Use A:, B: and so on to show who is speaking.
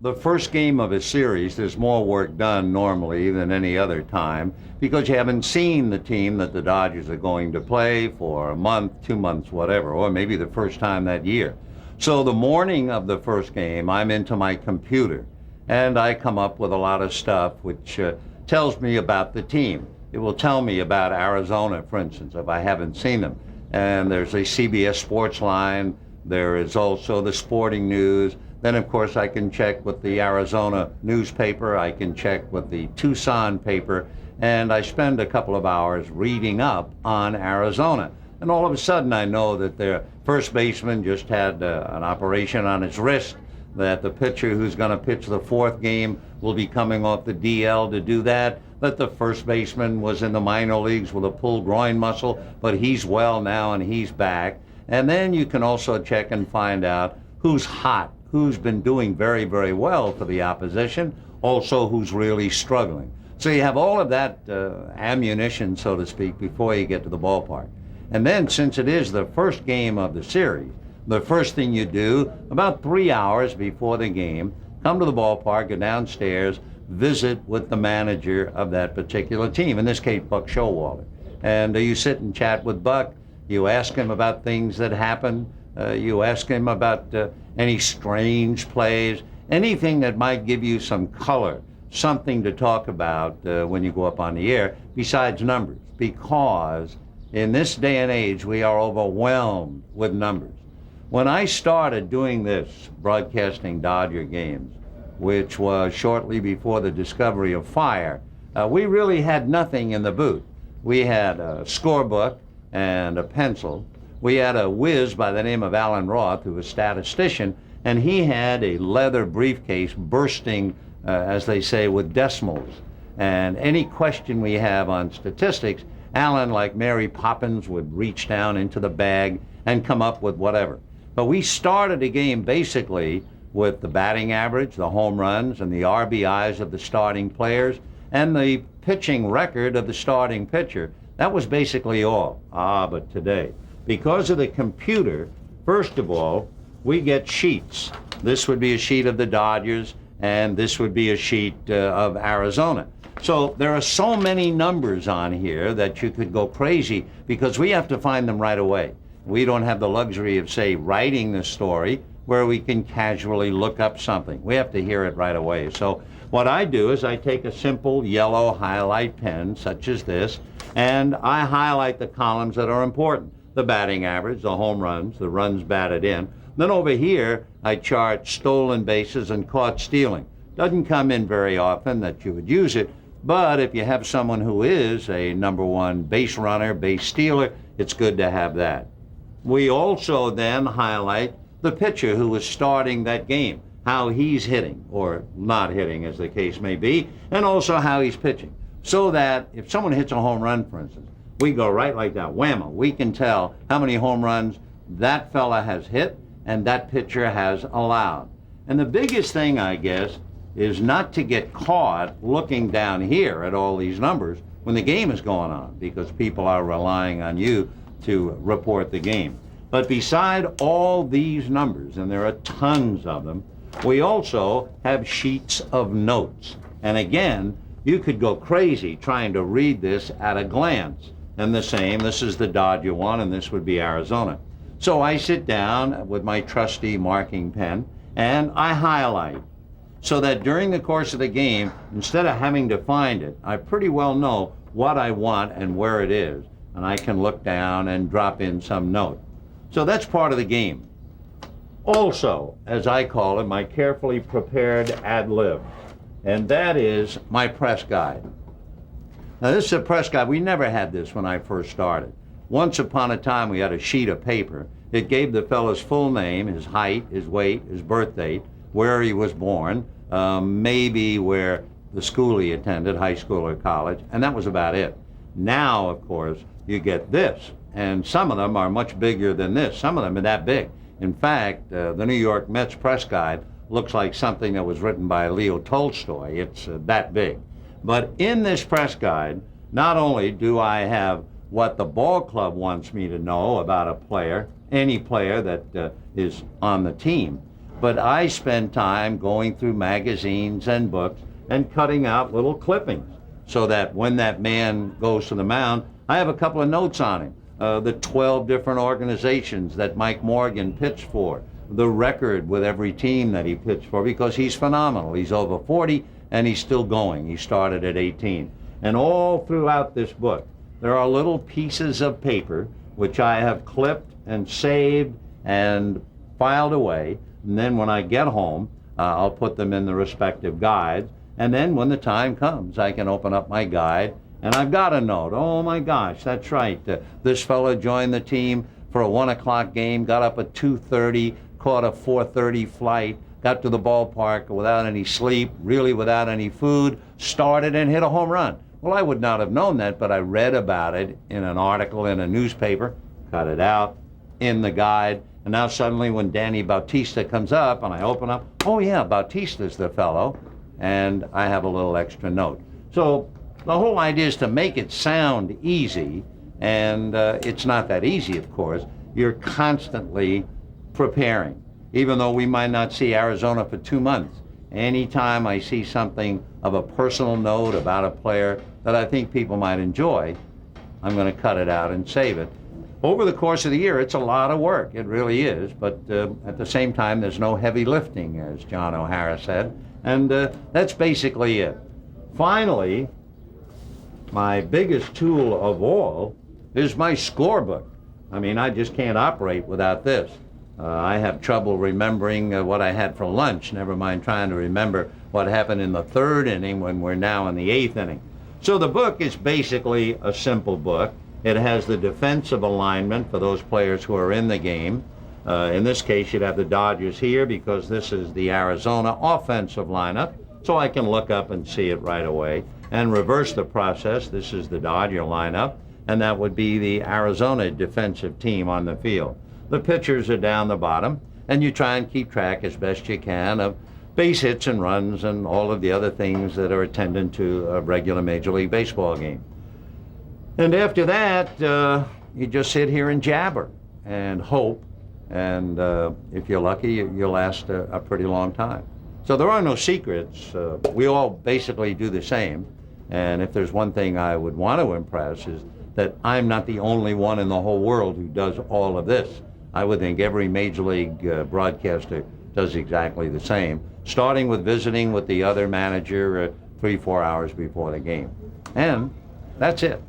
A: the first game of a series, there's more work done normally than any other time because you haven't seen the team that the Dodgers are going to play for a month, 2 months, whatever, or maybe the first time that year. So the morning of the first game, I'm into my computer and I come up with a lot of stuff which tells me about the team. It will tell me about Arizona, for instance, if I haven't seen them. And there's a CBS Sports line. There is also the Sporting News. Then, of course, I can check with the Arizona newspaper. I can check with the Tucson paper. And I spend a couple of hours reading up on Arizona. And all of a sudden, I know that their first baseman just had an operation on his wrist, that the pitcher who's going to pitch the fourth game will be coming off the DL to do that the first baseman was in the minor leagues with a pulled groin muscle, but he's well now and he's back. And then you can also check and find out who's hot, who's been doing very, very well for the opposition, also who's really struggling. So you have all of that ammunition, so to speak, before you get to the ballpark. And then, since it is the first game of the series, the first thing you do, about 3 hours before the game, come to the ballpark, go downstairs, visit with the manager of that particular team, in this case, Buck Showalter. And you sit and chat with Buck. You ask him about things that happen. You ask him about any strange plays, anything that might give you some color, something to talk about when you go up on the air, besides numbers. Because in this day and age, we are overwhelmed with numbers. When I started doing this, broadcasting Dodger games, which was shortly before the discovery of fire, we really had nothing in the booth. We had a scorebook and a pencil. We had a whiz by the name of Alan Roth, who was a statistician, and he had a leather briefcase bursting, as they say, with decimals. And any question we have on statistics, Alan, like Mary Poppins, would reach down into the bag and come up with whatever. But we started a game basically with the batting average, the home runs, and the RBIs of the starting players, and the pitching record of the starting pitcher. That was basically all. But today, because of the computer, first of all, we get sheets. This would be a sheet of the Dodgers, and this would be a sheet of Arizona. So there are so many numbers on here that you could go crazy because we have to find them right away. We don't have the luxury of, say, writing the story where we can casually look up something. We have to hear it right away. So what I do is I take a simple yellow highlight pen, such as this, and I highlight the columns that are important. The batting average, the home runs, the runs batted in. Then over here, I chart stolen bases and caught stealing. Doesn't come in very often that you would use it, but if you have someone who is a number one base runner, base stealer, it's good to have that. We also then highlight the pitcher who is starting that game, how he's hitting, or not hitting as the case may be, and also how he's pitching. So that if someone hits a home run, for instance, we go right like that, whammo, we can tell how many home runs that fella has hit and that pitcher has allowed. And the biggest thing, I guess, is not to get caught looking down here at all these numbers when the game is going on, because people are relying on you to report the game. But beside all these numbers, and there are tons of them, we also have sheets of notes. And again, you could go crazy trying to read this at a glance. And the same, this is the Dodger one, and this would be Arizona. So I sit down with my trusty marking pen, and I highlight, so that during the course of the game, instead of having to find it, I pretty well know what I want and where it is, and I can look down and drop in some note. So that's part of the game. Also, as I call it, my carefully prepared ad lib, and that is my press guide. Now this is a press guide. We never had this when I first started. Once upon a time we had a sheet of paper. It gave the fellow's full name, his height, his weight, his birth date, where he was born, maybe where the school he attended, high school or college, and that was about it. Now, of course, you get this, and some of them are much bigger than this. Some of them are that big. In fact, the New York Mets press guide looks like something that was written by Leo Tolstoy. It's that big. But in this press guide, not only do I have what the ball club wants me to know about a player, any player that is on the team, But I spend time going through magazines and books and cutting out little clippings so that when that man goes to the mound, I have a couple of notes on him. The 12 different organizations that Mike Morgan pitched for, the record with every team that he pitched for, because he's phenomenal. He's over 40 and he's still going. He started at 18. And all throughout this book, there are little pieces of paper which I have clipped and saved and filed away. And then when I get home, I'll put them in the respective guides. And then when the time comes, I can open up my guide and I've got a note. Oh my gosh, that's right. This fellow joined the team for a 1 o'clock game, got up at 2:30, caught a 4:30 flight, got to the ballpark without any sleep, really without any food, started and hit a home run. Well, I would not have known that, but I read about it in an article in a newspaper, cut it out in the guide, and now suddenly when Danny Bautista comes up and I open up, oh yeah, Bautista's the fellow, and I have a little extra note. So the whole idea is to make it sound easy, and it's not that easy, of course. You're constantly preparing, even though we might not see Arizona for 2 months. Anytime I see something of a personal note about a player that I think people might enjoy, I'm going to cut it out and save it. Over the course of the year, it's a lot of work. It really is. But at the same time, there's no heavy lifting, as John O'Hara said. And that's basically it. Finally, my biggest tool of all is my scorebook. I mean, I just can't operate without this. I have trouble remembering what I had for lunch, never mind trying to remember what happened in the 3rd inning when we're now in the 8th inning. So the book is basically a simple book. It has the defensive alignment for those players who are in the game. In this case, you'd have the Dodgers here because this is the Arizona offensive lineup, so I can look up and see it right away. And reverse the process, this is the Dodger lineup, and that would be the Arizona defensive team on the field. The pitchers are down the bottom, and you try and keep track as best you can of base hits and runs and all of the other things that are attendant to a regular Major League Baseball game. And after that, you just sit here and jabber and hope, and if you're lucky, you'll last a pretty long time. So there are no secrets. We all basically do the same, and if there's one thing I would want to impress is that I'm not the only one in the whole world who does all of this. I would think every Major League broadcaster does exactly the same, starting with visiting with the other manager 3-4 hours before the game. And that's it.